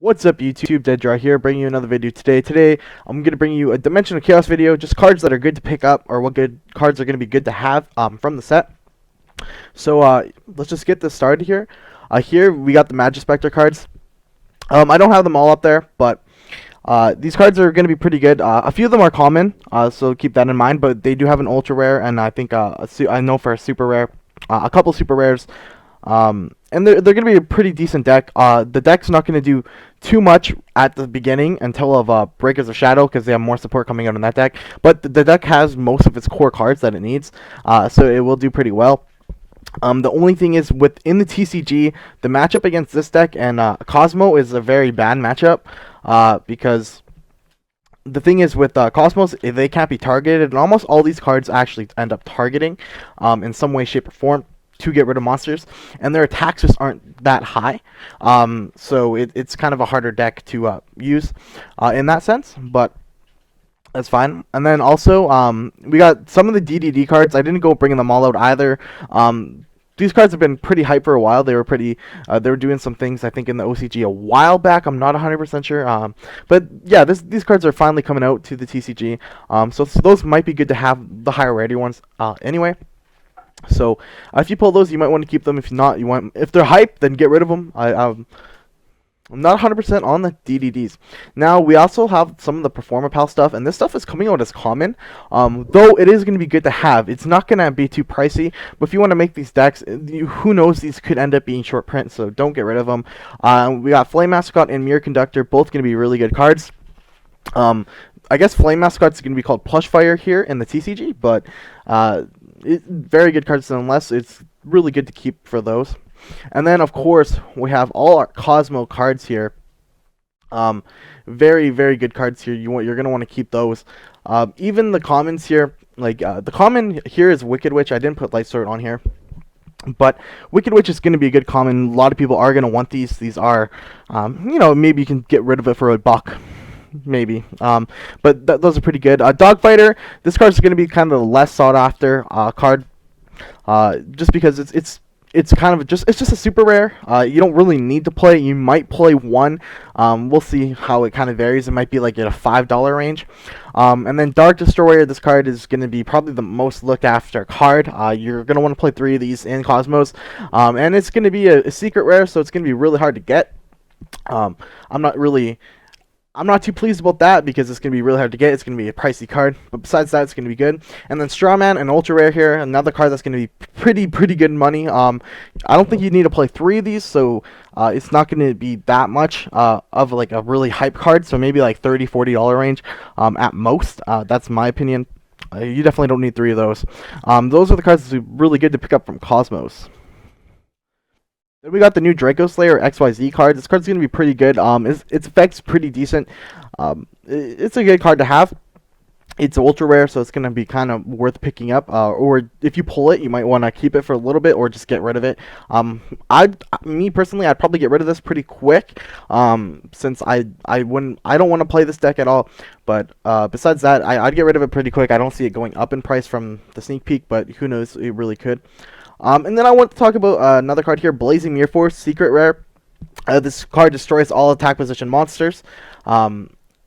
What's up YouTube, Deaddraw here, bringing you another video today. Today, I'm going to bring you a Dimensional Chaos video, just cards that are good to pick up, or what good cards are going to be good to have from the set. So, let's just get this started here. Here, we got the Magispector cards. I don't have them all up there, but these cards are going to be pretty good. A few of them are common, so keep that in mind, but they do have an Ultra Rare, and I think, I know for a Super Rare, a couple Super Rares. And they're going to be a pretty decent deck. The deck's not going to do too much at the beginning until of Breakers of Shadow, because they have more support coming out in that deck. But the deck has most of its core cards that it needs, so it will do pretty well. The only thing is, within the TCG, the matchup against this deck and Cosmo is a very bad matchup, because the thing is with Cosmos, they can't be targeted, and almost all these cards actually end up targeting in some way, shape, or form to get rid of monsters, and their attacks just aren't that high, so it's kind of a harder deck to use in that sense, but that's fine. And then also, we got some of the DDD cards. I didn't go bringing them all out either. These cards have been pretty hype for a while. They were pretty, they were doing some things, I think, in the OCG a while back. I'm not 100% sure. But yeah, these cards are finally coming out to the TCG. So those might be good to have, the higher rarity ones, anyway. So if you pull those, you might want to keep them. If not, if they're hype, then get rid of them. I'm not 100% on the DDDs. Now, we also have some of the Performer Pal stuff, and this stuff is coming out as common, though it is going to be good to have. It's not going to be too pricey, but if you want to make these decks, who knows, these could end up being short print, so don't get rid of them. We got Flame Mascot and Mirror Conductor, both going to be really good cards. I guess Flame Mascot's going to be called Plush Fire here in the TCG, but very good cards nonetheless. It's really good to keep for those. And then, of course, we have all our Cosmo cards here. Very, very good cards here. You're going to want to keep those. Even the commons here, like the common here is Wicked Witch. I didn't put Light Sword on here, but Wicked Witch is going to be a good common. A lot of people are going to want these. These are, maybe you can get rid of it for $1. Maybe, but those are pretty good. Dogfighter, this card is going to be kind of a less sought after card, just because it's kind of it's just a super rare. You don't really need to play. You might play one. We'll see how it kind of varies. It might be like at a $5 range. And then Dark Destroyer, this card is going to be probably the most looked after card. You're going to want to play 3 of these in Cosmos, and it's going to be a secret rare, so it's going to be really hard to get. I'm not too pleased about that, because it's going to be really hard to get. It's going to be a pricey card, but besides that, it's going to be good. And then Strawman and Ultra Rare here, another card that's going to be pretty good money. I don't think you need to play 3 of these, so it's not going to be that much of like a really hype card, so maybe like $30-$40 range at most. That's my opinion. You definitely don't need 3 of those. Those are the cards that's really good to pick up from Cosmos. Then we got the new Draco Slayer XYZ card. This card's going to be pretty good. Its effect's pretty decent. It's a good card to have. It's ultra rare, so it's going to be kind of worth picking up. Or if you pull it, you might want to keep it for a little bit, or just get rid of it. Me personally, I'd probably get rid of this pretty quick, since I don't want to play this deck at all. But besides that, I'd get rid of it pretty quick. I don't see it going up in price from the sneak peek, but who knows, it really could. And then I want to talk about another card here, Blazin Near, secret rare. This card destroys all attack position monsters.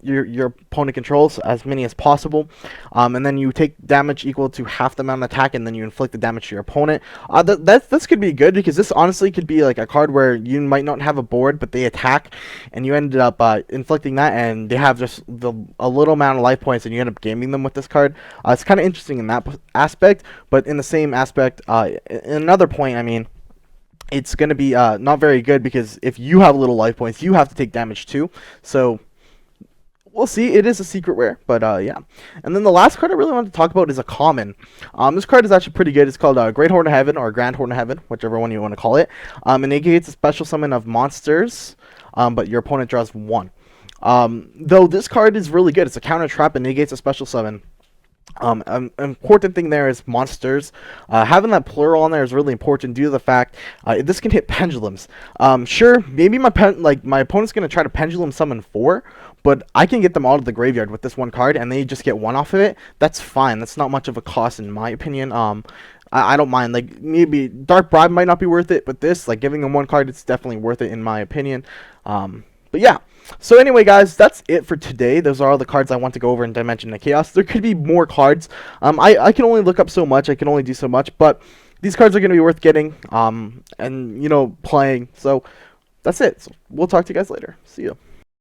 Your opponent controls as many as possible, and then you take damage equal to half the amount of attack, and then you inflict the damage to your opponent. This could be good, because this honestly could be like a card where you might not have a board, but they attack, and you ended up inflicting that, and they have just a little amount of life points, and you end up gaming them with this card. It's kind of interesting in that aspect, but in the same aspect, in another point, I mean, it's going to be not very good, because if you have little life points, you have to take damage too. So we'll see. It is a secret rare, but yeah. And then the last card I really wanted to talk about is a common. This card is actually pretty good. It's called Great Horn of Heaven, or Grand Horn of Heaven, whichever one you want to call it. It negates a special summon of monsters, but your opponent draws 1. Though this card is really good. It's a counter trap and negates a special summon. An important thing there is monsters. Having that plural on there is really important due to the fact this can hit pendulums. Sure, maybe my opponent's gonna try to pendulum summon 4, but I can get them out of the graveyard with this one card, and they just get 1 off of it. That's fine. That's not much of a cost in my opinion. I don't mind. Like, maybe Dark Bribe might not be worth it, but this, like, giving them 1 card, it's definitely worth it in my opinion. But yeah. So anyway, guys, that's it for today. Those are all the cards I want to go over in Dimension of Chaos. There could be more cards. I can only look up so much. I can only do so much. But these cards are going to be worth getting and, playing. So that's it. So we'll talk to you guys later. See you.